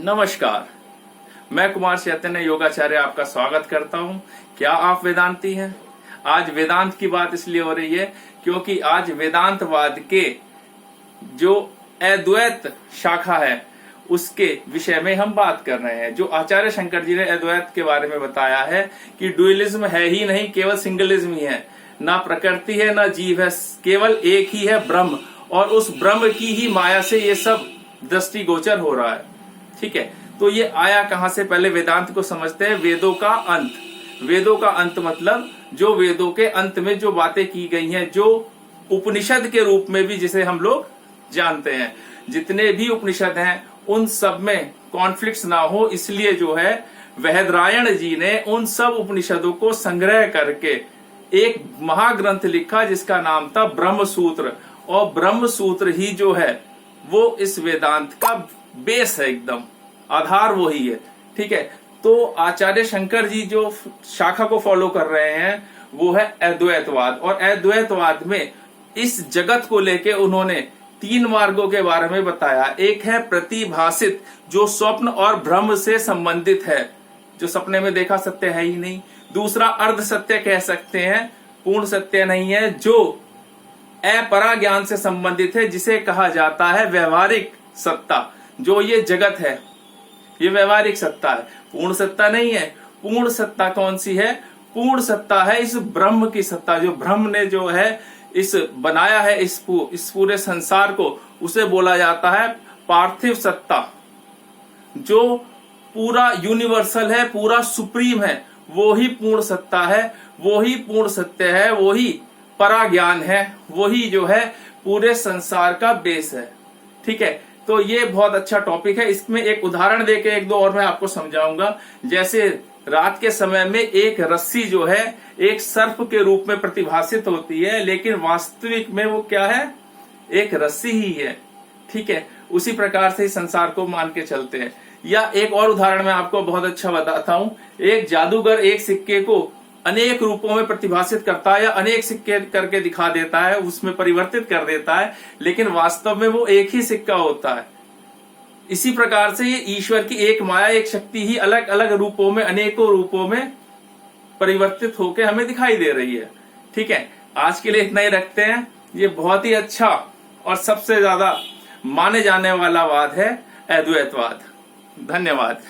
नमस्कार, मैं कुमार चैतन्य योगाचार्य आपका स्वागत करता हूं। क्या आप वेदांती हैं? आज वेदांत की बात इसलिए हो रही है क्योंकि आज वेदांतवाद के जो अद्वैत शाखा है उसके विषय में हम बात कर रहे हैं। जो आचार्य शंकर जी ने अद्वैत के बारे में बताया है कि डुअलिज्म है ही नहीं, केवल सिंगलिज्म ही है। ना प्रकृति है ना जीव है, केवल एक ही है ब्रह्म, और उस ब्रह्म की ही माया से ये सब दृष्टिगोचर हो रहा है। ठीक है, तो ये आया कहां से? पहले वेदांत को समझते हैं। वेदों का अंत, वेदों का अंत मतलब जो वेदों के अंत में जो बातें की गई हैं, जो उपनिषद के रूप में भी जिसे हम लोग जानते हैं, जितने भी उपनिषद हैं उन सब में कॉन्फ्लिक्ट्स ना हो इसलिए जो है वैदरायण जी ने उन सब उपनिषदों को संग्रह करके एक महाग्रंथ लिखा जिसका नाम था ब्रह्म सूत्र। और ब्रह्म सूत्र ही जो है वो इस वेदांत का बेस है, एकदम आधार वही है। ठीक है, तो आचार्य शंकर जी जो शाखा को फॉलो कर रहे हैं वो है अद्वैतवाद। और अद्वैतवाद में इस जगत को लेके उन्होंने तीन मार्गों के बारे में बताया। एक है प्रतिभासित, जो स्वप्न और भ्रम से संबंधित है, जो सपने में देखा सत्य है ही नहीं। दूसरा अर्ध सत्य कह सकते हैं, पूर्ण सत्य नहीं है, जो अपरा ज्ञान से संबंधित है, जिसे कहा जाता है व्यवहारिक सत्ता। जो ये जगत है ये व्यवहारिक सत्ता है, पूर्ण सत्ता नहीं है। पूर्ण सत्ता कौन सी है? पूर्ण सत्ता है इस ब्रह्म की सत्ता। जो ब्रह्म ने जो है इस बनाया है इस पूरे संसार को, उसे बोला जाता है पार्थिव सत्ता। जो पूरा यूनिवर्सल है, पूरा सुप्रीम है, वो ही पूर्ण सत्ता है, वो ही पूर्ण सत्य है, वो ही पराज्ञान है, वही जो है पूरे संसार का बेस है। ठीक है, तो ये बहुत अच्छा टॉपिक है। इसमें एक उदाहरण देके एक दो और मैं आपको समझाऊंगा। जैसे रात के समय में एक रस्सी जो है एक सर्प के रूप में प्रतिभासित होती है, लेकिन वास्तविक में वो क्या है? एक रस्सी ही है। ठीक है, उसी प्रकार से संसार को मान के चलते हैं। या एक और उदाहरण मैं आपको बहुत अच्छा बताता हूं। एक जादूगर एक सिक्के को अनेक रूपों में प्रतिभासित करता है या अनेक सिक्के करके दिखा देता है, उसमें परिवर्तित कर देता है, लेकिन वास्तव में वो एक ही सिक्का होता है। इसी प्रकार से ये ईश्वर की एक माया, एक शक्ति ही अलग अलग रूपों में, अनेकों रूपों में परिवर्तित होकर हमें दिखाई दे रही है। ठीक है, आज के लिए इतना ही रखते हैं। ये बहुत ही अच्छा और सबसे ज्यादा माने जाने वाला वाद है अद्वैतवाद। धन्यवाद।